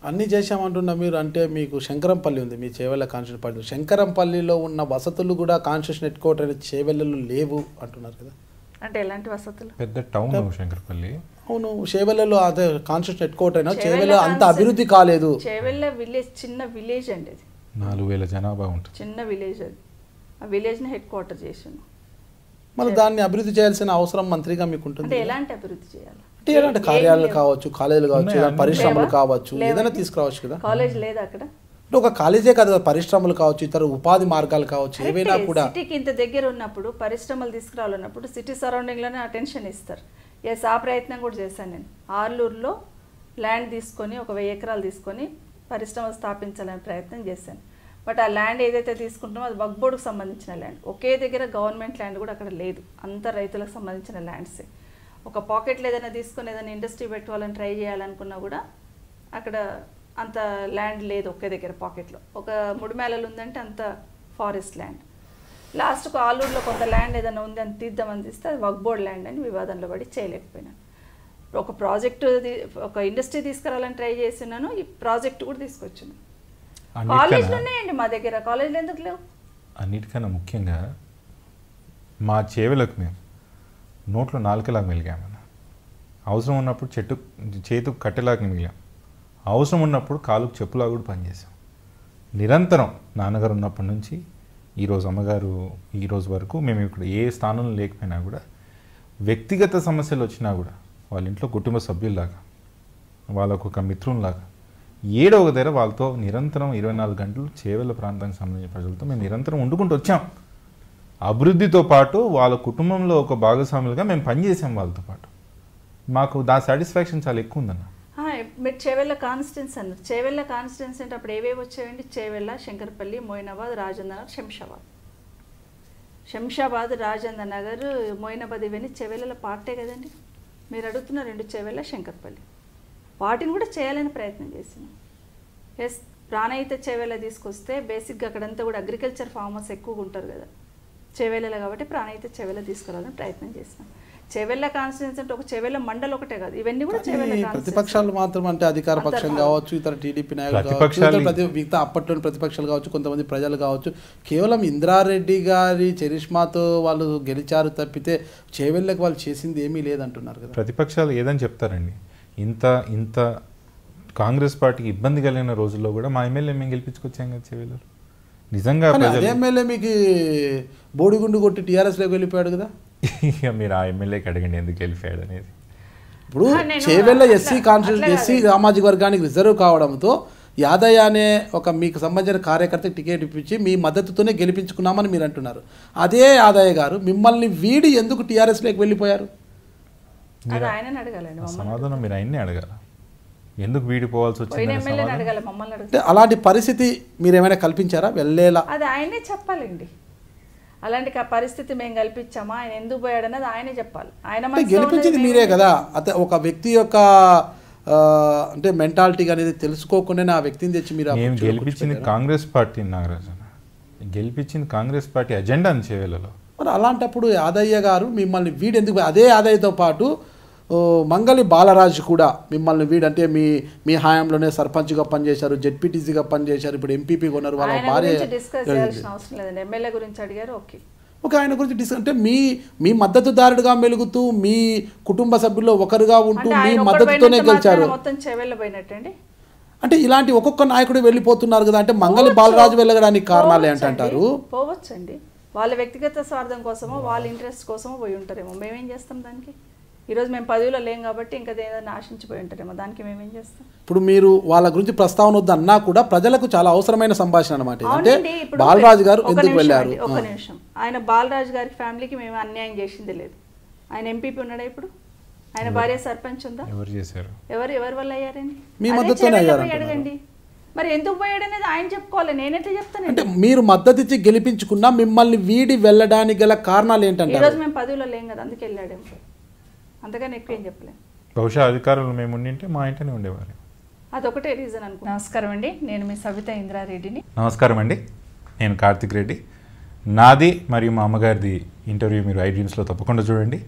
అన్నీ చేశామంటున్నా మీరు. అంటే మీకు శంకరంపల్లి ఉంది, మీ చేవెళ్ళ కాన్స్టిట్యూషన్. శంకరంపల్లిలో ఉన్న వసతులు కూడా కాన్స్టిట్యూషన్ హెడ్ క్వార్టర్ చేవెళ్ళలో లేవు అంటున్నారు కదా. అంటే ఎలాంటి వసతులు? పెద్ద టౌన్ శంకరపల్లి. అవును, చేవెళ్ళలో అదే కాన్స్టిట్యూషన్ హెడ్ క్వార్టర్ అయినా చేవెళ్ళ అంత అభివృద్ధి కాలేదు. చేవెళ్ళ విలేజ్ చిన్న విలేజ్ అండి, అది 4000 జనాభా ఉంటుంది, చిన్న విలేజ్. అది ఆ విలేజ్ని హెడ్ క్వార్టర్ చేసాను. మరి దాన్ని అభివృద్ధి చేయాల్సిన అవసరం మంత్రిగా మీకు ఉంటుంది. అంటే ఎలాంటి అభివృద్ధి చేయాలి? అంటే ఎలాంటి కార్యాలయాలు కావచ్చు, కాలేజీలు కావచ్చు, పరిశ్రమలు కావచ్చు, ఏదైనా తీసుకురావచ్చు కదా. కాలేజ్ లేదా అక్కడ? ఒక కాలేజే కాదు కదా, పరిశ్రమలు కావచ్చు, ఇతర ఉపాధి మార్గాలు కావచ్చు, ఏవైనా కూడా. సిటీకి ఇంత దగ్గర ఉన్నప్పుడు పరిశ్రమలు తీసుకురావాలన్నప్పుడు సిటీ సరౌండింగ్లోనే అటెన్షన్ ఇస్తారు. ఎస్, ఆ ప్రయత్నం కూడా చేశాను నేను. ఆర్లూరులో ల్యాండ్ తీసుకొని 1000 ఎకరాలు తీసుకొని పరిశ్రమలు స్థాపించాలనే ప్రయత్నం చేశాను. బట్ ఆ ల్యాండ్ ఏదైతే తీసుకుంటామో అది వక్ఫ్ బోర్డుకు సంబంధించిన ల్యాండ్. ఒకే దగ్గర గవర్నమెంట్ ల్యాండ్ కూడా అక్కడ లేదు, అంత రైతులకు సంబంధించిన ల్యాండ్సే. ఒక పాకెట్లో ఏదైనా తీసుకొని ఏదైనా ఇండస్ట్రీ పెట్టుకోవాలని ట్రై చేయాలనుకున్నా కూడా అక్కడ అంత ల్యాండ్ లేదు ఒకే దగ్గర పాకెట్లో. ఒక ముడిమేళలు ఉందంటే అంత ఫారెస్ట్ ల్యాండ్. లాస్ట్కు ఆలూరులో కొంత ల్యాండ్ ఏదైనా ఉంది అని తీద్దామని తీస్తే అది వక్ఫ్ బోర్డ్ ల్యాండ్ అని వివాదంలో పడి చేయలేకపోయినాను. ఒక ప్రాజెక్టు, ఒక ఇండస్ట్రీ తీసుకురావాలని ట్రై చేస్తున్నాను, ఈ ప్రాజెక్ట్ కూడా తీసుకొచ్చాను. కాలేజ్లు ఉన్నాయండి మా దగ్గర, కాలేజ్లు ఎందుకు లేవు? అన్నిటికన్నా ముఖ్యంగా మా చేవెలకు మేము నోట్లో 4లాగా మెలిగామన్న. అవసరం ఉన్నప్పుడు చేతుకు కట్టెలాగా మిగిలాం, అవసరం ఉన్నప్పుడు కాలుకు చెప్పులా కూడా పనిచేసాం. నిరంతరం నాన్నగారు ఉన్నప్పటి నుంచి ఈరోజు అమ్మగారు ఈరోజు వరకు మేము ఇక్కడ ఏ స్థానంలో లేకపోయినా కూడా వ్యక్తిగత సమస్యలు వచ్చినా కూడా వాళ్ళ ఇంట్లో కుటుంబ సభ్యుల్లాగా, వాళ్ళకు ఒక మిత్రుల్లాగా ఏడో ఒక దగ్గర వాళ్ళతో నిరంతరం 24 గంటలు చేవెళ్ళ ప్రాంతానికి సంబంధించిన ప్రజలతో మేము నిరంతరం వండుకుంటూ వచ్చాం. అభివృద్ధితో పాటు వాళ్ళ కుటుంబంలో ఒక భాగస్వాములుగా మేము పనిచేసాం వాళ్ళతో పాటు. మాకు సాటిస్ఫాక్షన్ చాలా ఎక్కువ ఉందన్న. మీరు చేవెళ్ళ కాన్స్టిట్యున్సీ అన్నారు. చేవెళ్ళ కాన్స్టిట్యున్సీ అంటే అప్పుడు ఏవేవి వచ్చాయండి? చేవెళ్ళ, శంకరపల్లి, మోయినాబాద్, రాజేంద్ర నగర్, శంషాబాద్, రాజేంద్ర నగర్, మోయినాబాద్ ఇవన్నీ చేవెళ్ళలో పార్టే కదండి. మీరు అడుగుతున్న 2 చేవెళ్ళ, శంకరపల్లి. వాటిని కూడా చేయాలని ప్రయత్నం చేసినాం. ఎస్, ప్రాణహిత చేవెళ్ళ తీసుకొస్తే బేసిక్గా అక్కడంతా కూడా అగ్రికల్చర్ ఫార్మర్స్ ఎక్కువగా ఉంటారు కదా చేవెళ్ళలో, కాబట్టి ప్రాణహిత చేవెళ్ళ తీసుకురావాలని ప్రయత్నం చేసినాం. చేవెళ్ళ కాన్స్టిట్యున్సీ అంటే ఒక చేవెళ్ళ మండలం ఒకటే కాదు, ఇవన్నీ కూడా చేవెళ్ళ. ప్రతిపక్షాలు మాత్రం అంటే అధికార పక్షం కావచ్చు, ఇతర టీడీపీ నాయకులు కావచ్చు, మిగతా అప్పట్లోని ప్రతిపక్షాలు కావచ్చు, కొంతమంది ప్రజలు కావచ్చు, కేవలం ఇంద్రారెడ్డి గారి చరిష్మాతో వాళ్ళు గెలిచారు తప్పితే చేవెళ్ళకి వాళ్ళు చేసింది ఏమీ లేదంటున్నారు కదా. ప్రతిపక్షాలు ఏదని చెప్తారండి. ఇంత కాంగ్రెస్ పార్టీకి ఇబ్బంది కలిగిన రోజుల్లో కూడా మా ఎమ్మెల్యే మేము గెలిపించుకొచ్చాం కదా చేవెళ్ళలో. నిజంగా ఎమ్మెల్యే మీకు బోడిగుండు కొట్టి టీఆర్ఎస్లోకి వెళ్ళిపోయాడు కదా. ఇక మీరు ఆ ఎమ్మెల్యేకి అడగండి ఎందుకు వెళ్ళిపోయాడు అనేది. ఇప్పుడు చేవెళ్ళ ఎస్సీ కాన్స్టిట్యూషన్, ఎస్సీ సామాజిక వర్గానికి రిజర్వ్ కావడంతో యాదయ్య అనే ఒక మీకు సంబంధించిన కార్యకర్తకి టికెట్ ఇప్పించి మీ మద్దతుతోనే గెలిపించుకున్నామని మీరు అంటున్నారు. అదే యాదయ్య గారు మిమ్మల్ని వీడి ఎందుకు టీఆర్ఎస్లోకి వెళ్ళిపోయారు? సమాధానం మీరు ఆయన్ని అడగాల. ఎందుకు వీడిపోవాల్సి వచ్చింది? అలాంటి పరిస్థితి మీరు ఏమైనా కల్పించారా వెళ్ళేలా? అది ఆయనే చెప్పాలండి. అలాంటి పరిస్థితి మేము కల్పించామా, ఆయన ఎందుకు పోయాడు అనేది ఆయనే చెప్పాలి. ఆయన గెలిపించింది మీరే కదా. అదే ఒక వ్యక్తి యొక్క అంటే మెంటాలిటీ అనేది తెలుసుకోకుండానే ఆ వ్యక్తిని తెచ్చి మీరు గెలిపించింది కాంగ్రెస్ పార్టీ. నాగరాజు గెలిపించింది కాంగ్రెస్ పార్టీ అజెండా అని చేవెళ్ళలో. మరి అలాంటప్పుడు యాదయ్య గారు మిమ్మల్ని వీడు ఎందుకు? అదే యాదయ్యతో పాటు మంగళి బాలరాజు కూడా మిమ్మల్ని వీడంటే మీ హయాంలోనే సర్పంచ్గా పనిచేశారు, జెడ్పీటీసీగా పనిచేశారు, ఇప్పుడు ఎంపీపీ కొన్నారు. వాళ్ళ భార్య ఎమ్మెల్యే గురించి అడిగారు. ఓకే, ఆయన గురించి అంటే మీ మద్దతుదారుడుగా మెలుగుతూ మీ కుటుంబ సభ్యుల్లో ఒకరుగా ఉంటూ మీ మద్దతుతోనే గెలిచారు. అంటే ఇలాంటి ఒక్కొక్క నాయకుడు వెళ్ళిపోతున్నారు కదా. అంటే మంగళి బాలరాజు వెళ్ళడానికి కారణాలు ఏంటంటారు? పోవచ్చండి, వాళ్ళ వ్యక్తిగత స్వార్థం కోసమో వాళ్ళ ఇంట్రెస్ట్ కోసమో పోయి ఉంటారేమో. మేమేం చేస్తాం దానికి? ఈరోజు మేము పదవిలో లేం కాబట్టి ఇంకా ఏదైనా ఆశించిపోయి ఉంటారేమో, దానికి మేమేం చేస్తాం? ఇప్పుడు మీరు వాళ్ళ గురించి ప్రస్తావన వద్దన్నా కూడా ప్రజలకు చాలా అవసరమైన సంభాషణ అనమాట. అంటే బాలరాజు గారు ఎందుకు వెళ్ళారు? ఒక నిమిషం, ఆయన బాలరాజు గారి ఫ్యామిలీకి మేము అన్యాయం చేసింది లేదు. ఆయన ఎంపీపీ ఉన్నాడా ఇప్పుడు? ఆయన భార్య సర్పంచ్ ఉందా? ఎవరి వల్ల అయ్యారండి? మీ మద్దతుతోనే అడగండి. మరి ఎందుకు పోయాడు అనేది ఆయన చెప్పుకోవాలి, నేనైతే చెప్తాను. అంటే మీరు మద్దతు ఇచ్చి గెలిపించుకున్నా మిమ్మల్ని వీడి వెళ్ళడానికి గల కారణాలు ఏంటంటే ఈరోజు మేము పదవిలో లేం కదా, అందుకే వెళ్ళాడేమో. అంతగానే ఎక్కువ ఏం చెప్పలేము. బహుశా అధికారులు మేము ఉండింటే మా ఇంటనే ఉండేవారు. అదొకటే రీజన్ అనుకో. నమస్కారం అండి, నేను మీ సవిత ఇంద్రారెడ్డిని. నమస్కారం అండి, నేను కార్తిక్ రెడ్డి. నాది మరియు మా అమ్మగారిది ఇంటర్వ్యూ మీరు ఐ డ్రీమ్స్లో తప్పకుండా చూడండి.